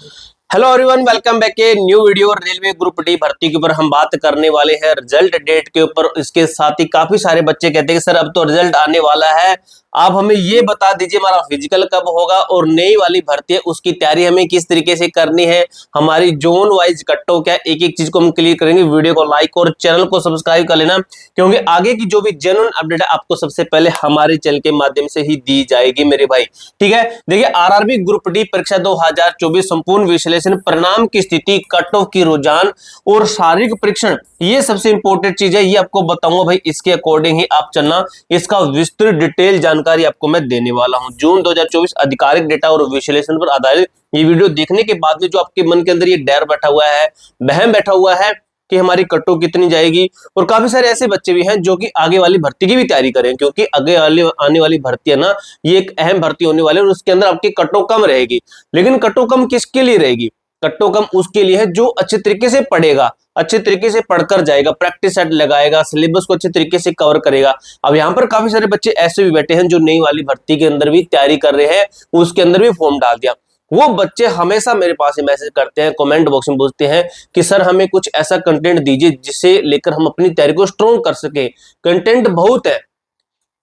Hello everyone, welcome back a new video. Railway group D भर्ती के ऊपर हम बात करने वाले हैं रिजल्ट डेट के ऊपर। इसके साथ ही काफी सारे बच्चे कहते हैं कि सर अब तो रिजल्ट आने वाला है, आप हमें ये बता दीजिए हमारा फिजिकल कब होगा और नई वाली भर्ती है उसकी तैयारी हमें किस तरीके से करनी है, हमारी जोन वाइज कट्टो क्या, एक एक चीज को हम क्लियर करेंगे। वीडियो को लाइक और चैनल को सब्सक्राइब कर लेना, क्योंकि आगे की जो भी जेन्युइन अपडेट है आपको सबसे पहले हमारे चैनल के माध्यम से ही दी जाएगी मेरे भाई। ठीक है, देखिए आरआरबी ग्रुप डी परीक्षा 2024 संपूर्ण विश्लेषण, परिणाम की स्थिति, कट ऑफ की रुझान और शारीरिक परीक्षण, ये सबसे इंपॉर्टेंट चीज है, ये आपको बताऊंगा भाई। इसके अकॉर्डिंग ही आप चलना, इसका विस्तृत डिटेल जानकारी आपको मैं देने वाला हूं। जून 2024 आधिकारिक डेटा और विश्लेषण पर आधारित ये वीडियो देखने के बाद में जो आपके मन के अंदर ये डर बैठा हुआ है, वहम बैठा हुआ है कि हमारी कट्टो कितनी जाएगी, और काफी सारे ऐसे बच्चे भी हैं जो कि आगे वाली भर्ती की भी तैयारी करें, क्योंकि आगे वाली आने वाली भर्ती है ना, ये एक अहम भर्ती होने वाली है और उसके अंदर आपकी कट्टो कम रहेगी। लेकिन कट्टो कम किसके लिए रहेगी? कट्टो कम उसके लिए है जो अच्छे तरीके से पढ़ेगा, अच्छे तरीके से पढ़कर जाएगा, प्रैक्टिस सेट लगाएगा, सिलेबस को अच्छे तरीके से कवर करेगा। अब यहाँ पर काफी सारे बच्चे ऐसे भी बैठे हैं जो नई वाली भर्ती के अंदर भी तैयारी कर रहे हैं, उसके अंदर भी फॉर्म डाल दिया। वो बच्चे हमेशा मेरे पास ही मैसेज करते हैं, कमेंट बॉक्स में पूछते हैं कि सर हमें कुछ ऐसा कंटेंट दीजिए जिसे लेकर हम अपनी तैयारी को स्ट्रॉन्ग कर सके। कंटेंट बहुत है,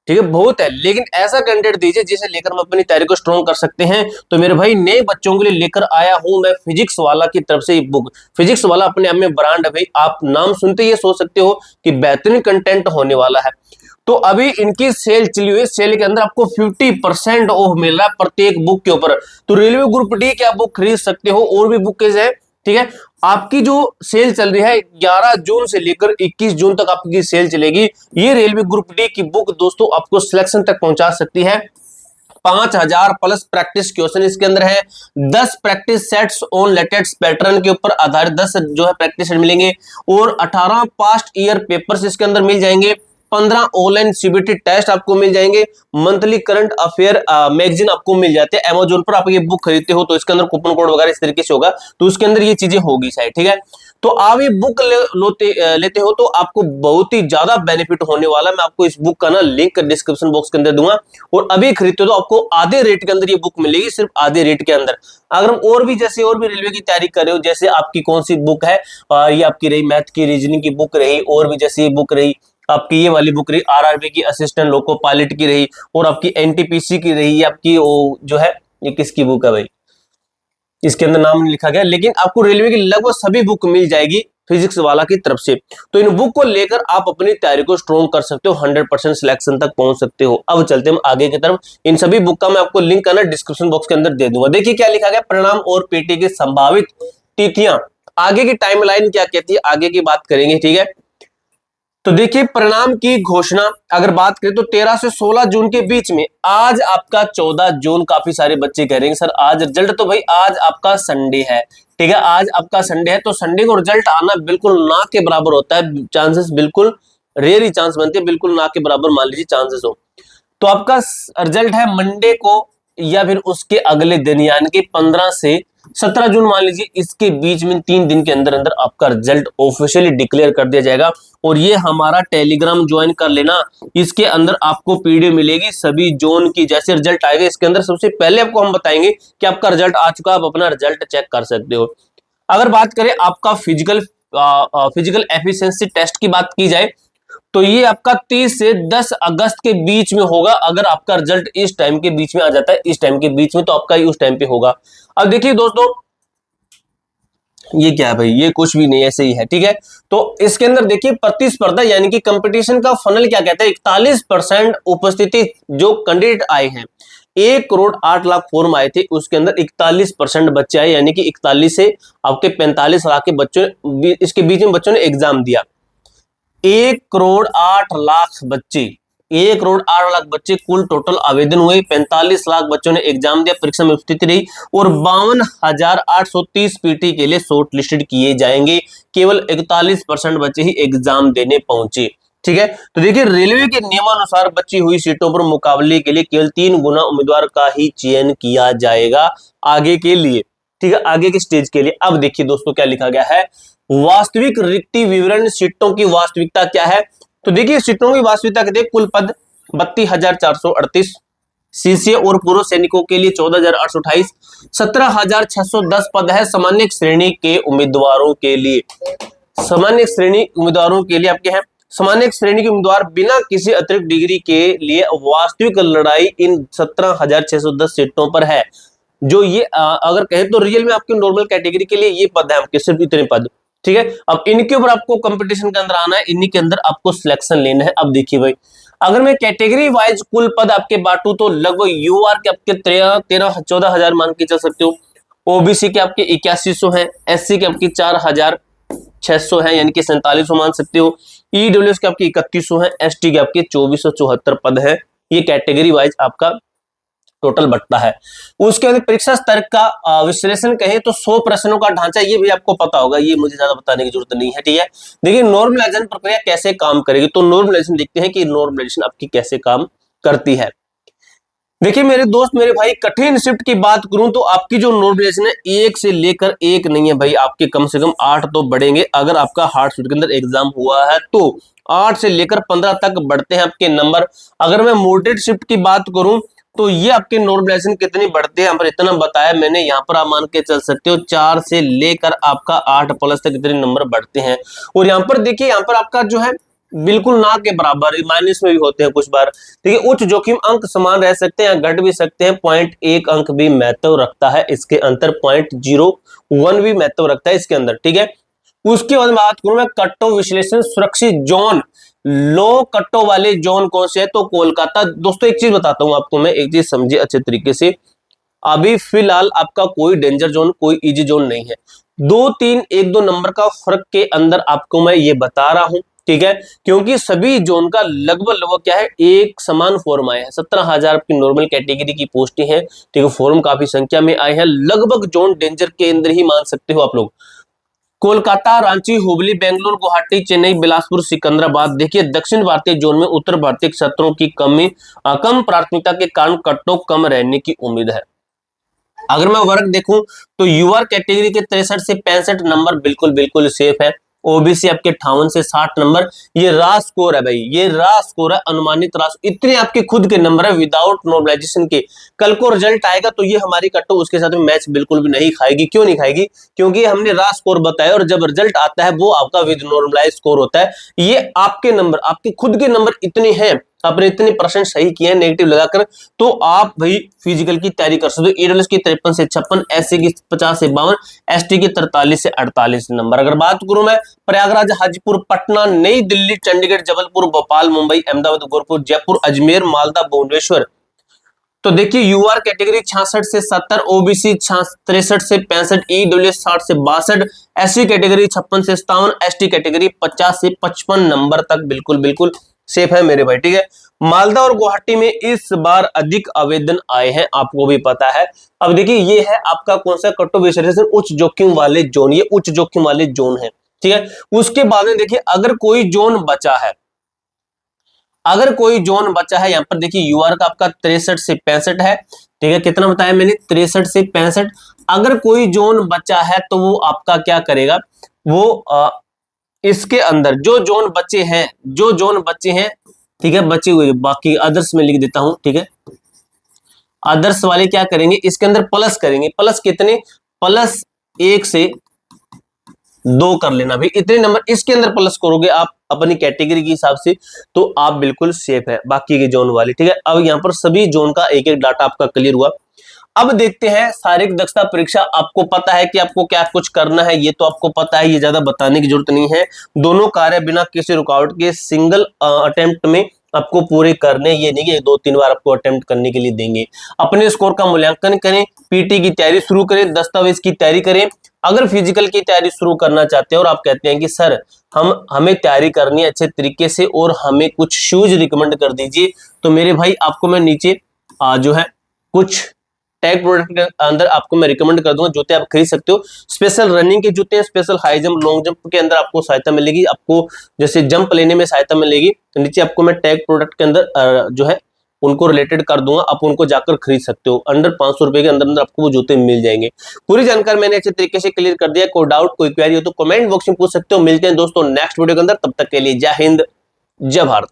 ठीक है, बहुत है, लेकिन ऐसा कंटेंट दीजिए जिसे लेकर हम अपनी तैयारी को स्ट्रॉन्ग कर सकते हैं। तो मेरे भाई नए बच्चों के लिए लेकर आया हूं मैं फिजिक्स वाला की तरफ से बुक। फिजिक्स वाला अपने आप में ब्रांड है भाई, आप नाम सुनते ही सोच सकते हो कि बेहतरीन कंटेंट होने वाला है। तो अभी इनकी सेल चली हुई है, सेल के अंदर आपको 50% ऑफ मिल रहा है प्रत्येक बुक के ऊपर। तो रेलवे ग्रुप डी की आप बुक खरीद सकते हो, और भी बुक है, ठीक है। आपकी जो सेल चल रही है 11 जून से लेकर 21 जून तक आपकी सेल चलेगी। ये रेलवे ग्रुप डी की बुक दोस्तों आपको सिलेक्शन तक पहुंचा सकती है। 5000 प्लस प्रैक्टिस क्वेश्चन इसके अंदर है, 10 practice sets on latest pattern के ऊपर आधारित 10 जो है प्रैक्टिस सेट मिलेंगे, और 18 पास्ट ईयर पेपर्स इसके अंदर मिल जाएंगे, 15 ऑनलाइन सीबीटी टेस्ट आपको मिल जाएंगे, मंथली करंट अफेयर मैगजीन आपको मिल जाते हैं। अमेजोन पर आप ये बुक खरीदते हो तो इसके अंदर कूपन कोड वगैरह इस तरीके से होगा, तो उसके अंदर ये चीजें होगी शायद, ठीक है। तो आप ये बुक लेते हो तो आपको बहुत ही ज्यादा बेनिफिट होने वाला है। मैं आपको इस बुक का ना लिंक डिस्क्रिप्शन बॉक्स के अंदर दूंगा, और अभी खरीदते हो तो आपको आधे रेट के अंदर ये बुक मिलेगी, सिर्फ आधे रेट के अंदर। अगर हम और भी जैसे और भी रेलवे की तैयारी कर रहे हो, जैसे आपकी कौन सी बुक है, ये आपकी रही मैथ की, रीजनिंग की बुक रही, और भी जैसे ये बुक रही आपकी, ये वाली बुक रही आरआरबी की असिस्टेंट लोको पायलट की रही, और आपकी एनटीपीसी की रही, आपकी वो जो है ये किसकी बुक है भाई, इसके अंदर नाम नहीं लिखा गया, लेकिन आपको रेलवे की लगभग सभी बुक मिल जाएगी फिजिक्स वाला की तरफ से। तो इन बुक को लेकर आप अपनी तैयारी को स्ट्रॉन्ग कर सकते हो, 100% सिलेक्शन तक पहुंच सकते हो। अब चलते हैं आगे की तरफ। इन सभी बुक का मैं आपको लिंक करना डिस्क्रिप्शन बॉक्स के अंदर दे दूंगा। देखिए क्या लिखा गया, परिणाम और पीटी की संभावित तिथियां, आगे की टाइमलाइन क्या कहती है, आगे की बात करेंगे, ठीक है। तो देखिए परिणाम की घोषणा अगर बात करें तो 13 से 16 जून के बीच में, आज आपका 14 जून, काफी सारे बच्चे कह रहे हैं सर आज रिजल्ट, तो भाई आज आपका संडे है, ठीक है, आज आपका संडे है, तो संडे को रिजल्ट आना बिल्कुल ना के बराबर होता है, चांसेस बिल्कुल रेयर ही चांस बनते हैं, बिल्कुल ना के बराबर मान लीजिए चांसेस हो। तो आपका रिजल्ट है मंडे को या फिर उसके अगले दिन, यानी कि 15 से 17 जून मान लीजिए, इसके बीच में 3 दिन के अंदर अंदर आपका रिजल्ट ऑफिशियली डिक्लेयर कर दिया जाएगा। और ये हमारा टेलीग्राम ज्वाइन कर लेना, इसके अंदर आपको पीडीएफ मिलेगी सभी जोन की। जैसे रिजल्ट आएगा इसके अंदर सबसे पहले आपको हम बताएंगे कि आपका रिजल्ट आ चुका है, आप अपना रिजल्ट चेक कर सकते हो। अगर बात करें आपका फिजिकल एफिशिएंसी टेस्ट की बात की जाए, तो ये आपका 30 से 10 अगस्त के बीच में होगा। अगर आपका रिजल्ट इस टाइम के बीच में आ जाता है, इस टाइम के बीच में, तो आपका उस टाइम पे होगा। अब देखिए दोस्तों, ये क्या है भाई, ये कुछ भी नहीं, ऐसे ही है, ठीक है। तो इसके अंदर देखिए प्रतिस्पर्धा यानी कि कंपटीशन का फनल क्या कहता है, 41% उपस्थिति जो कैंडिडेट आए हैं, 1,08,00,000 फॉर्म आए थे, उसके अंदर 41% बच्चे आए, यानी कि 41 से आपके 45 लाख के बच्चों, इसके बीच में बच्चों ने एग्जाम दिया। 1,08,00,000 बच्चे, 1,08,00,000 बच्चे कुल टोटल आवेदन हुए, 45 लाख बच्चों ने एग्जाम दिया, परीक्षा में उपस्थिति रही, और 52,830 पीटी के लिए शॉर्ट लिस्टेड किए जाएंगे। केवल 41% बच्चे ही एग्जाम देने पहुंचे, ठीक है। तो देखिए रेलवे के नियमानुसार बची हुई सीटों पर मुकाबले के लिए केवल 3 गुना उम्मीदवार का ही चयन किया जाएगा आगे के लिए, ठीक है, आगे के स्टेज के लिए। अब देखिए दोस्तों क्या लिखा गया है, वास्तविक रिक्ति विवरण, सीटों की वास्तविकता क्या है। तो देखिए सीटों की वास्तविकता कहते हैं कुल पद 32,438, सीसीए और पूर्व सैनिकों के लिए 14,828, 17,610 पद है सामान्य श्रेणी के उम्मीदवारों के लिए। सामान्य श्रेणी उम्मीदवारों के लिए आपके हैं सामान्य श्रेणी के उम्मीदवार बिना किसी अतिरिक्त डिग्री के लिए वास्तविक लड़ाई इन 17,610 सीटों पर है। जो ये अगर कहें तो रियल में आपके नॉर्मल कैटेगरी के लिए ये पद है आपके, सिर्फ इतने पद, ठीक है। अब इनके ऊपर आपको कंपटीशन के अंदर आना है, इन्हीं के अंदर आपको सिलेक्शन लेना है। अब देखिए भाई, अगर मैं कैटेगरी वाइज कुल पद आपके बांटू तो लगभग यूआर के आपके 14,000 मान के चल सकते हो, ओबीसी के आपके 8100 है, एससी के आपके 4,600 है यानी कि 4700 मान सकते हो, ईडब्ल्यूएस के आपके 3100 है, एसटी के आपके 2474 पद है। ये कैटेगरी वाइज आपका टोटल बटता है। उसके बाद परीक्षा स्तर का विश्लेषण कहें तो 100 प्रश्नों का ढांचा, ये भी आपको पता होगा, ये मुझे ज्यादा बताने की जरूरत नहीं है, ठीक है। देखिए नॉर्मलाइजेशन प्रक्रिया कैसे काम करेगी, तो नॉर्मलाइजेशन देखते हैं कि नॉर्मलाइजेशन आपकी कैसे काम करती है। देखिए मेरे दोस्त मेरे भाई, कठिन शिफ्ट की बात करूं तो आपकी जो नॉर्मलाइजेशन है 1 से लेकर 1 नहीं है भाई, आपके कम से कम 8 तो बढ़ेंगे। अगर आपका हार्ड शिफ्ट के अंदर एग्जाम हुआ है तो 8 से लेकर 15 तक बढ़ते हैं आपके नंबर। अगर मैं मॉडरेट शिफ्ट की बात करूं तो ये आपके नॉर्मलाइजेशन कितनी बढ़ते हैं, यहाँ पर इतना बताया मैंने, यहाँ पर आप मान के चल सकते हो 4 से लेकर आपका 8 प्लस तक इतने नंबर बढ़ते हैं। और यहाँ पर देखिए, यहाँ पर आपका जो है बिल्कुल ना के बराबर माइनस में भी होते हैं कुछ बार, ठीक है। उच्च जोखिम अंक समान रह सकते हैं, घट भी सकते हैं, 0.1 अंक भी महत्व रखता है इसके अंतर, 0.01 भी महत्व रखता है इसके अंदर, ठीक है। उसके बाद बात करूं मैं कट्टो विश्लेषण सुरक्षित जोन, लो कट्टो वाले जोन कौन से है, तो कोलकाता। दोस्तों एक चीज बताता हूं आपको मैं, एक चीज समझिए अच्छे तरीके से, अभी फिलहाल आपका कोई डेंजर जोन कोई इजी जोन नहीं है, 2-3 1-2 नंबर का फर्क के अंदर आपको मैं ये बता रहा हूं, ठीक है। क्योंकि सभी जोन का लगभग क्या है, एक समान फॉर्म आया है। 17,000 आपकी नॉर्मल कैटेगरी की पोस्टें हैं, ठीक है, फॉर्म काफी संख्या में आए हैं, लगभग जोन डेंजर के अंदर ही मान सकते हो आप लोग। कोलकाता, रांची, हुबली, बेंगलुरु, गुवाहाटी, चेन्नई, बिलासपुर, सिकंदराबाद। देखिए दक्षिण भारतीय जोन में उत्तर भारतीय क्षेत्रों की कम प्राथमिकता के कारण कट्टो कम रहने की उम्मीद है। अगर मैं वर्ग देखूं तो यूआर कैटेगरी के 63 से 65 नंबर बिल्कुल सेफ है। ओबीसी आपके 58 से 60 नंबर, ये रा स्कोर है भाई, ये रा स्कोर है, अनुमानित रा, इतने आपके खुद के नंबर है विदाउट नॉर्मलाइजेशन के। कल को रिजल्ट आएगा तो ये हमारी कट्टो उसके साथ में मैच बिल्कुल भी नहीं खाएगी। क्यों नहीं खाएगी? क्योंकि हमने रा स्कोर बताया और जब रिजल्ट आता है वो आपका विद नॉर्मलाइज स्कोर होता है। ये आपके नंबर, आपके खुद के नंबर इतने हैं, आपने इतने परसेंट सही किए हैं नेगेटिव लगाकर, तो आप भाई फिजिकल की तैयारी कर सकते हो। ईडब्ल्यूएस की 53 से 56, एससी की 50 से 52, एसटी की 43 से 48 नंबर। अगर बात करूं मैं प्रयागराज, हाजीपुर, पटना, नई दिल्ली, चंडीगढ़, जबलपुर, भोपाल, मुंबई, अहमदाबाद, गोरखपुर, जयपुर, अजमेर, मालदा, भुवनेश्वर, तो देखिए यूआर कैटेगरी 66 से 70, ओबीसी 63 से 65, ईडब्ल्यूएस 60 से 62, एससी कैटेगरी 56 से 57, एसटी कैटेगरी 50 से 55 नंबर तक बिल्कुल सेफ है मेरे भाई, ठीक है। मालदा और गुवाहाटी में इस बार अधिक आवेदन आए हैं, आपको भी पता है। अब देखिए ये है आपका कौन सा कट्टो विश्लेषण, उच्च जोखिम वाले जोन, ये उच्च जोखिम वाले जोन है, ठीक है। उसके बाद में देखिए अगर कोई जोन बचा है, अगर कोई जोन बचा है, यहां पर देखिए यूआर का आपका 63 से 65 है, ठीक है। कितना बताया मैंने? 63 से 65। अगर कोई जोन बचा है तो वो आपका क्या करेगा, वो इसके अंदर जो जोन बचे हैं, जो जोन बचे हैं, ठीक है, बचे हुए बाकी अदर्स में लिख देता हूं, ठीक है। अदर्स वाले क्या करेंगे, इसके अंदर प्लस करेंगे। प्लस कितने? प्लस 1 से 2 कर लेना भाई, इतने नंबर इसके अंदर प्लस करोगे आप अपनी कैटेगरी के हिसाब से, तो आप बिल्कुल सेफ है बाकी के जोन वाले, ठीक है। अब यहाँ पर सभी जोन का एक एक डाटा आपका क्लियर हुआ। अब देखते हैं शारीरिक दक्षता परीक्षा। आपको पता है कि आपको क्या कुछ करना है, ये तो आपको पता है, ये ज्यादा बताने की जरूरत नहीं है। दोनों कार्य बिना किसी रुकावट के सिंगल अटेम्प्ट में आपको पूरे करने, ये नहीं कि 2-3 बार आपको अटेम्प्ट करने के लिए देंगे। अपने स्कोर का मूल्यांकन करें, पीटी की तैयारी शुरू करें, दस्तावेज की तैयारी करें। अगर फिजिकल की तैयारी शुरू करना चाहते हैं और आप कहते हैं कि सर हमें तैयारी करनी है अच्छे तरीके से और हमें कुछ शूज रिकमेंड कर दीजिए, तो मेरे भाई आपको मैं नीचे जो है कुछ टैग प्रोडक्ट के अंदर आपको मैं रिकमेंड कर दूंगा, जूते आप खरीद सकते हो। स्पेशल रनिंग के जूते हैं, special high jump, long jump के अंदर आपको सहायता मिलेगी, आपको जैसे जंप लेने में सहायता मिलेगी, तो नीचे आपको मैं टैग प्रोडक्ट के अंदर जो है उनको रिलेटेड कर दूंगा, आप उनको जाकर खरीद सकते हो। अंडर 500 रुपए के अंदर आपको वो जूते मिल जाएंगे। पूरी जानकारी मैंने अच्छे तरीके से क्लियर कर दिया। कोई डाउट कोई क्वेरी हो तो कमेंट बॉक्स में पूछ सकते हो। मिलते हैं दोस्तों नेक्स्ट वीडियो के अंदर, तब तक के लिए जय हिंद जय भारत।